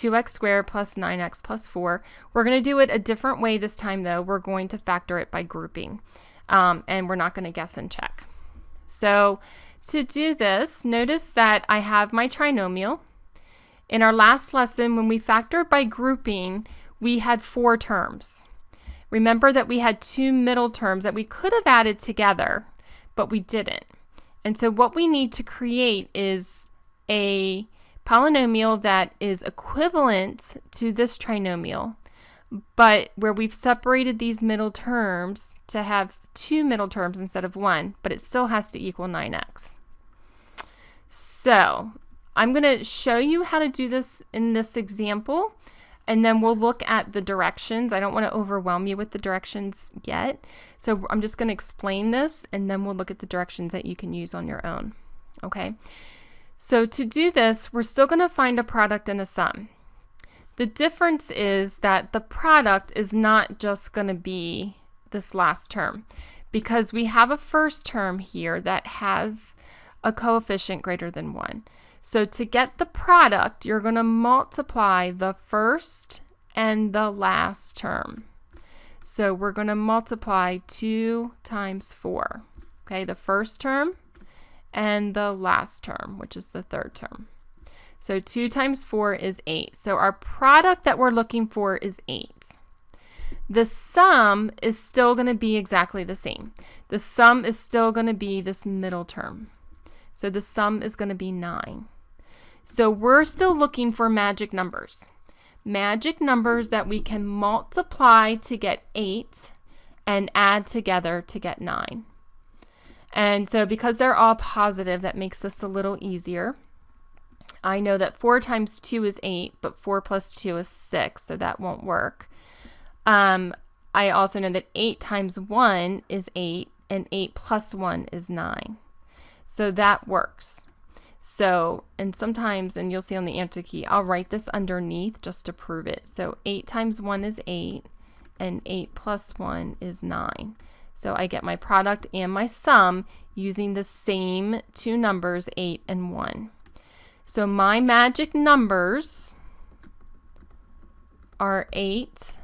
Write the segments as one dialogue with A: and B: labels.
A: 2x squared plus 9x plus 4. We're going to do it a different way this time, though. We're going to factor it by grouping, and we're not going to guess and check. So to do this, notice that I have my trinomial. In our last lesson, when we factored by grouping, we had 4 terms. Remember that we had 2 middle terms that we could have added together, but we didn't. And so what we need to create is a polynomial that is equivalent to this trinomial, but where we've separated these middle terms to have 2 middle terms instead of 1, but it still has to equal 9x. So I'm going to show you how to do this in this example, and then we'll look at the directions. I don't want to overwhelm you with the directions yet, so I'm just going to explain this, and then we'll look at the directions that you can use on your own. Okay? So to do this, we're still going to find a product and a sum. The difference is that the product is not just going to be this last term, because we have a first term here that has a coefficient greater than 1. So to get the product, you're going to multiply the first and the last term. So we're going to multiply 2 times 4. Okay, the first term and the last term, which is the third term. So 2 times 4 is 8. So our product that we're looking for is 8. The sum is still going to be exactly the same. The sum is still going to be this middle term. So the sum is going to be 9. So we're still looking for magic numbers. Magic numbers that we can multiply to get 8 and add together to get 9. And so because they're all positive, that makes this a little easier. I know that 4 times 2 is 8, but 4 plus 2 is 6, so that won't work. I also know that 8 times 1 is 8, and 8 plus 1 is 9. So that works. So, and sometimes, and you'll see on the answer key, I'll write this underneath just to prove it. So 8 times 1 is 8, and 8 plus 1 is 9. So I get my product and my sum using the same 2 numbers, 8 and 1. So my magic numbers are 8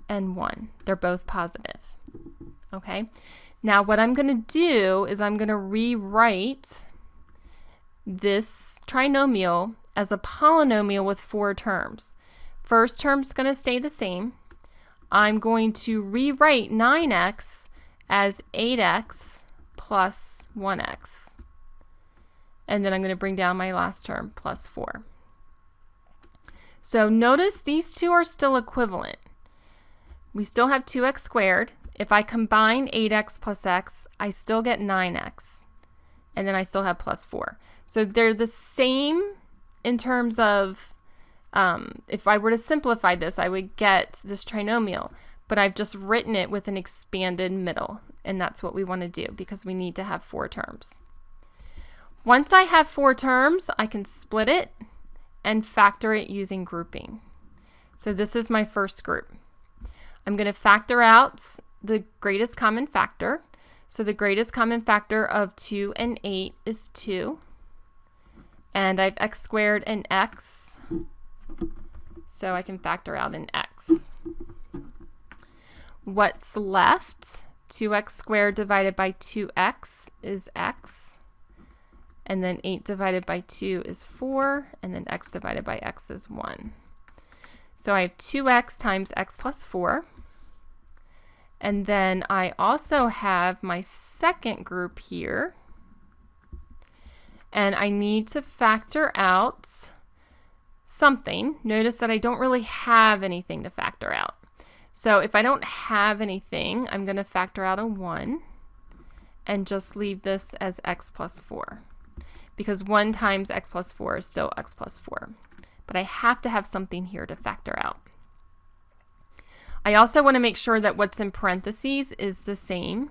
A: and 1. They're both positive. Okay? Now what I'm going to do is I'm going to rewrite this trinomial as a polynomial with 4 terms. First term's going to stay the same. I'm going to rewrite 9x as 8x plus 1x. And then I'm going to bring down my last term, plus 4. So notice these two are still equivalent. We still have 2x squared. If I combine 8x plus x, I still get 9x. And then I still have plus 4. So they're the same in terms of, if I were to simplify this, I would get this trinomial. But I've just written it with an expanded middle. And that's what we want to do because we need to have 4 terms. Once I have 4 terms, I can split it and factor it using grouping. So this is my first group. I'm going to factor out the greatest common factor. So the greatest common factor of 2 and 8 is 2. And I have x squared and x. So I can factor out an x. What's left? 2x squared divided by 2x is x. And then 8 divided by 2 is 4. And then x divided by x is 1. So I have 2x times x plus 4. And then I also have my second group here. And I need to factor out something. Notice that I don't really have anything to factor out. So if I don't have anything, I'm going to factor out a 1 and just leave this as x plus 4. Because 1 times x plus 4 is still x plus 4. But I have to have something here to factor out. I also want to make sure that what's in parentheses is the same.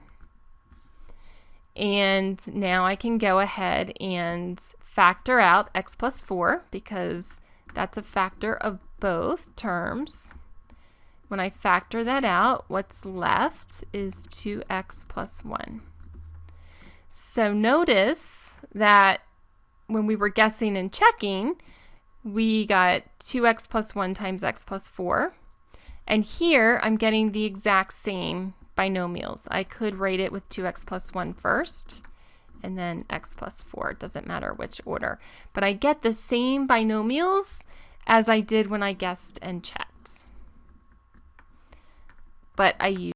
A: And now I can go ahead and factor out x plus 4 because that's a factor of both terms. When I factor that out, what's left is 2x plus 1. So notice that when we were guessing and checking, we got 2x plus 1 times x plus 4. And here I'm getting the exact same binomials. I could write it with 2x plus 1 first, and then x plus 4. It doesn't matter which order. But I get the same binomials as I did when I guessed and checked. But I use